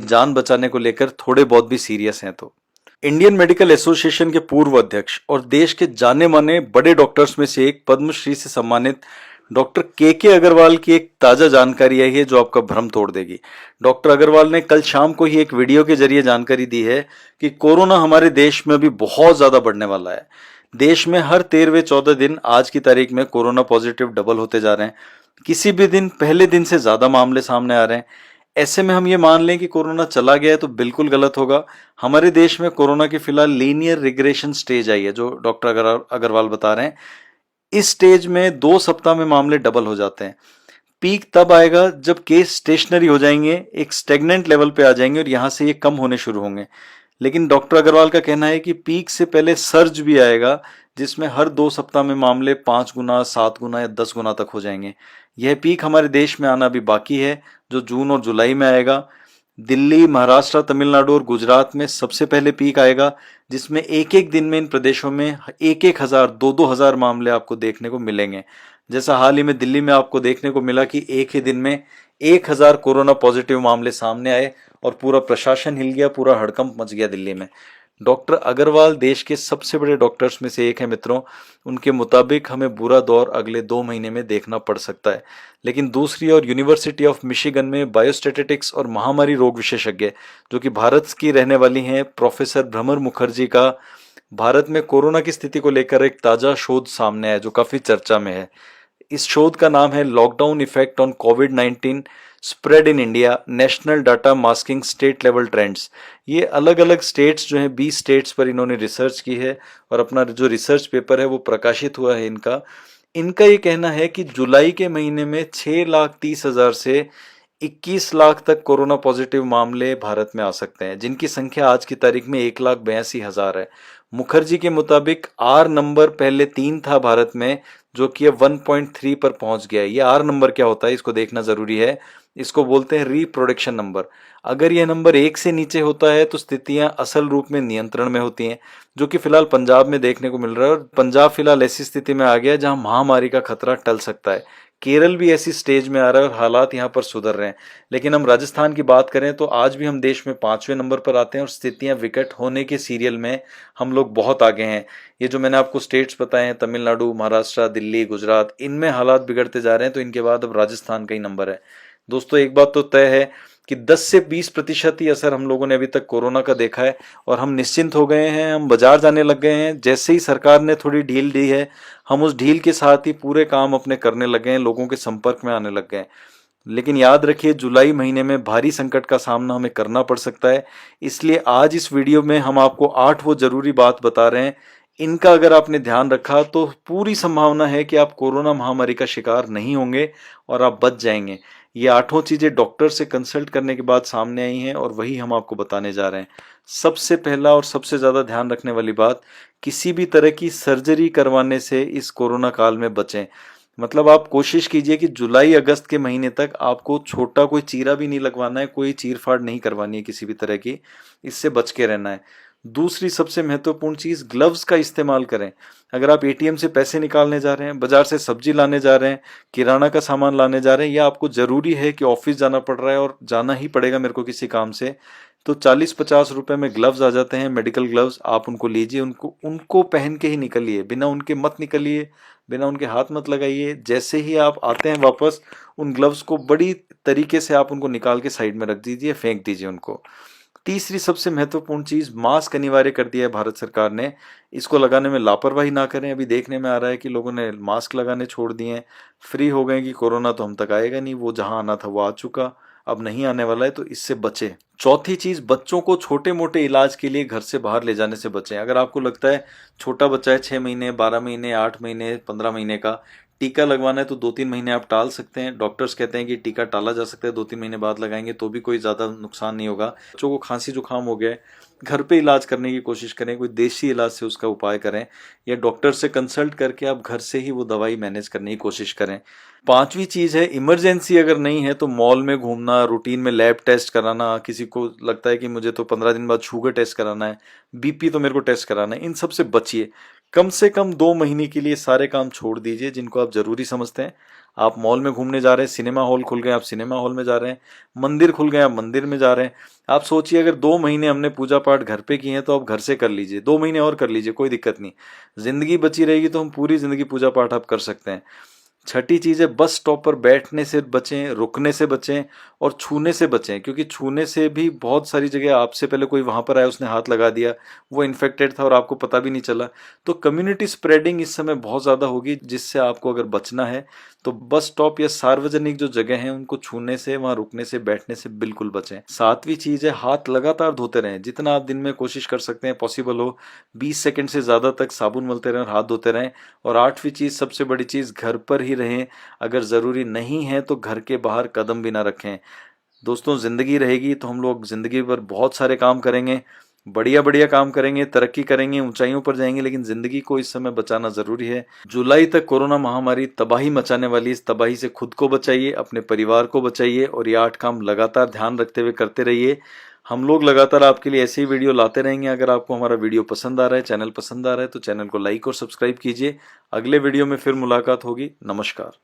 जान बचाने को लेकर थोड़े बहुत भी सीरियस हैं तो। इंडियन मेडिकल एसोसिएशन के पूर्व अध्यक्ष और देश के जाने माने बड़े डॉक्टर्स में से एक पद्मश्री से सम्मानित डॉक्टर के अग्रवाल की एक ताजा जानकारी आई है जो आपका भ्रम तोड़ देगी। डॉक्टर अग्रवाल ने कल शाम को ही एक वीडियो के जरिए जानकारी दी है कि कोरोना हमारे देश में अभी बहुत ज्यादा बढ़ने वाला है। देश में हर 13वें 14 दिन आज की तारीख में कोरोना पॉजिटिव डबल होते जा रहे हैं। किसी भी दिन पहले दिन से ज्यादा मामले सामने आ रहे हैं। ऐसे में हम ये मान लें कि कोरोना चला गया है तो बिल्कुल गलत होगा। हमारे देश में कोरोना की फिलहाल लीनियर रिग्रेशन स्टेज आई है जो डॉक्टर अग्रवाल बता रहे हैं। इस स्टेज में 2 सप्ताह में मामले डबल हो जाते हैं। पीक तब आएगा जब केस स्टेशनरी हो जाएंगे, एक स्टेगनेंट लेवल पे आ जाएंगे और यहां से ये कम होने शुरू होंगे। लेकिन डॉक्टर अग्रवाल का कहना है कि पीक से पहले सर्ज भी आएगा जिसमें हर 2 सप्ताह में मामले 5 गुना, 7 गुना या 10 गुना तक हो जाएंगे। यह पीक हमारे देश में आना अभी बाकी है जो जून और जुलाई में आएगा। दिल्ली, महाराष्ट्र, तमिलनाडु और गुजरात में सबसे पहले पीक आएगा जिसमें एक एक दिन में इन प्रदेशों में 1,000, 2,000 मामले आपको देखने को मिलेंगे। जैसा हाल ही में दिल्ली में आपको देखने को मिला कि एक ही दिन में 1,000 कोरोना पॉजिटिव मामले सामने आए और पूरा प्रशासन हिल गया, पूरा हड़कंप मच गया दिल्ली में। डॉक्टर अग्रवाल देश के सबसे बड़े डॉक्टर्स में से एक है मित्रों। उनके मुताबिक हमें बुरा दौर अगले 2 महीने में देखना पड़ सकता है। लेकिन दूसरी ओर यूनिवर्सिटी ऑफ मिशिगन में बायोस्टैटिस्टिक्स और महामारी रोग विशेषज्ञ जो कि भारत की रहने वाली हैं प्रोफेसर भ्रमर मुखर्जी का भारत में कोरोना की स्थिति को लेकर एक ताजा शोध सामने आया जो काफी चर्चा में है। इस शोध का नाम है lockdown effect on covid spread in India, national data masking state level trends. ये अलग अलग स्टेट्स जो हैं 20 स्टेट्स पर इन्होंने रिसर्च की है और अपना जो रिसर्च पेपर है वो प्रकाशित हुआ है इनका। इनका ये कहना है कि जुलाई के महीने में 6,30,000 से 21 लाख तक कोरोना पॉजिटिव मामले भारत में आ सकते हैं जिनकी संख्या आज की तारीख में 1,82,000 है। मुखर्जी के मुताबिक आर नंबर पहले 3 था भारत में जो कि अब 1.3 पर पहुंच गया है। ये आर नंबर क्या होता है इसको देखना जरूरी है। इसको बोलते हैं रिप्रोडक्शन नंबर। अगर यह नंबर 1 से नीचे होता है तो स्थितियां असल रूप में नियंत्रण में होती हैं जो कि फिलहाल पंजाब में देखने को मिल रहा है और पंजाब फिलहाल ऐसी स्थिति में आ गया है जहां महामारी का खतरा टल सकता है। केरल भी ऐसी स्टेज में आ रहा है और हालात यहाँ पर सुधर रहे हैं। लेकिन हम राजस्थान की बात करें तो आज भी हम देश में 5वें नंबर पर आते हैं और स्थितियां विकट होने के सीरियल में हम लोग बहुत आगे हैं। ये जो मैंने आपको स्टेट्स बताए हैं तमिलनाडु, महाराष्ट्र, दिल्ली, गुजरात, इनमें हालात बिगड़ते जा रहे हैं तो इनके बाद अब राजस्थान का ही नंबर है। दोस्तों एक बात तो तय है कि 10 से 20% ही असर हम लोगों ने अभी तक कोरोना का देखा है और हम निश्चिंत हो गए हैं, हम बाजार जाने लग गए हैं। जैसे ही सरकार ने थोड़ी ढील दी है हम उस ढील के साथ ही पूरे काम अपने करने लगे हैं, लोगों के संपर्क में आने लग गए हैं। लेकिन याद रखिए जुलाई महीने में भारी संकट का सामना हमें करना पड़ सकता है। इसलिए आज इस वीडियो में हम आपको 8 वो जरूरी बात बता रहे हैं। इनका अगर आपने ध्यान रखा तो पूरी संभावना है कि आप कोरोना महामारी का शिकार नहीं होंगे और आप बच जाएंगे। ये 8 चीजें डॉक्टर से कंसल्ट करने के बाद सामने आई हैं और वही हम आपको बताने जा रहे हैं। सबसे पहला और सबसे ज्यादा ध्यान रखने वाली बात, किसी भी तरह की सर्जरी करवाने से इस कोरोना काल में बचें। मतलब आप कोशिश कीजिए कि जुलाई अगस्त के महीने तक आपको छोटा कोई चीरा भी नहीं लगवाना है, कोई चीरफाड़ नहीं करवानी है किसी भी तरह की, इससे बच के रहना है। दूसरी सबसे महत्वपूर्ण चीज, ग्लव्स का इस्तेमाल करें। अगर आप एटीएम से पैसे निकालने जा रहे हैं, बाजार से सब्जी लाने जा रहे हैं, किराना का सामान लाने जा रहे हैं या आपको जरूरी है कि ऑफिस जाना पड़ रहा है और जाना ही पड़ेगा मेरे को किसी काम से, तो 40-50 रुपए में ग्लव्स आ जाते हैं, मेडिकल ग्लव्स। आप उनको लीजिए, उनको पहन के ही निकलिए, बिना उनके मत निकलिए, बिना उनके हाथ मत लगाइए। जैसे ही आप आते हैं वापस उन ग्लव्स को बड़ी तरीके से आप उनको निकाल के साइड में रख दीजिए, फेंक दीजिए उनको। तीसरी सबसे महत्वपूर्ण चीज, मास्क अनिवार्य कर दिया है भारत सरकार ने। इसको लगाने में लापरवाही ना करें। अभी देखने में आ रहा है कि लोगों ने मास्क लगाने छोड़ दिए हैं, फ्री हो गए कि कोरोना तो हम तक आएगा नहीं, वो जहां आना था वो आ चुका, अब नहीं आने वाला है, तो इससे बचे। चौथी चीज, बच्चों को छोटे मोटे इलाज के लिए घर से बाहर ले जाने से बचें। अगर आपको लगता है छोटा बच्चा है 6 महीने, 12 महीने, 8 महीने, 15 महीने का, टीका लगवाना है तो 2-3 महीने आप टाल सकते हैं। डॉक्टर्स कहते हैं कि टीका टाला जा सकता है, 2-3 महीने बाद लगाएंगे तो भी कोई ज्यादा नुकसान नहीं होगा। बच्चों को खांसी जुकाम हो गया है, घर पे इलाज करने की कोशिश करें, कोई देसी इलाज से उसका उपाय करें या डॉक्टर से कंसल्ट करके आप घर से ही वो दवाई मैनेज करने की कोशिश करें। 5वीं चीज है, इमरजेंसी अगर नहीं है तो मॉल में घूमना, रूटीन में लैब टेस्ट कराना, किसी को लगता है कि मुझे तो 15 दिन बाद शुगर टेस्ट कराना है, बीपी तो मेरे को टेस्ट कराना है, इन सब से बचिए। कम से कम 2 महीने के लिए सारे काम छोड़ दीजिए जिनको आप जरूरी समझते हैं। आप मॉल में घूमने जा रहे हैं, सिनेमा हॉल खुल गए, आप सिनेमा हॉल में जा रहे हैं, मंदिर खुल गए, आप मंदिर में जा रहे हैं। आप सोचिए अगर 2 महीने हमने पूजा पाठ घर पे किए हैं तो आप घर से कर लीजिए, 2 महीने और कर लीजिए, कोई दिक्कत नहीं। जिंदगी बची रहेगी तो हम पूरी जिंदगी पूजा पाठ आप कर सकते हैं। छठी चीज है, बस स्टॉप पर बैठने से बचें, रुकने से बचें और छूने से बचें, क्योंकि छूने से भी बहुत सारी जगह आपसे पहले कोई वहां पर आया, उसने हाथ लगा दिया, वो इन्फेक्टेड था और आपको पता भी नहीं चला। तो कम्युनिटी स्प्रेडिंग इस समय बहुत ज्यादा होगी, जिससे आपको अगर बचना है तो बस स्टॉप या सार्वजनिक जो जगह हैं उनको छूने से, वहां रुकने से, बैठने से बिल्कुल बचें। 7वीं चीज है, हाथ लगातार धोते रहें, जितना आप दिन में कोशिश कर सकते हैं, पॉसिबल हो 20 सेकंड से ज्यादा तक साबुन मलते रहें और हाथ धोते रहें। और 8वीं चीज, सबसे बड़ी चीज, घर पर ही रहें, अगर जरूरी नहीं है तो घर के बाहर कदम भी ना रखें। दोस्तों, जिंदगी रहेगी तो हम लोग जिंदगी पर बहुत सारे काम करेंगे, बढ़िया बढ़िया काम करेंगे, तरक्की करेंगे, ऊंचाइयों पर जाएंगे, लेकिन जिंदगी को इस समय बचाना जरूरी है। जुलाई तक कोरोना महामारी तबाही मचाने वाली, इस तबाही से खुद को बचाइए, अपने परिवार को बचाइए और ये 8 काम लगातार ध्यान रखते हुए करते रहिए। हम लोग लगातार आपके लिए ऐसे ही वीडियो लाते रहेंगे। अगर आपको हमारा वीडियो पसंद आ रहा है, चैनल पसंद आ रहा है, तो चैनल को लाइक और सब्सक्राइब कीजिए। अगले वीडियो में फिर मुलाकात होगी। नमस्कार।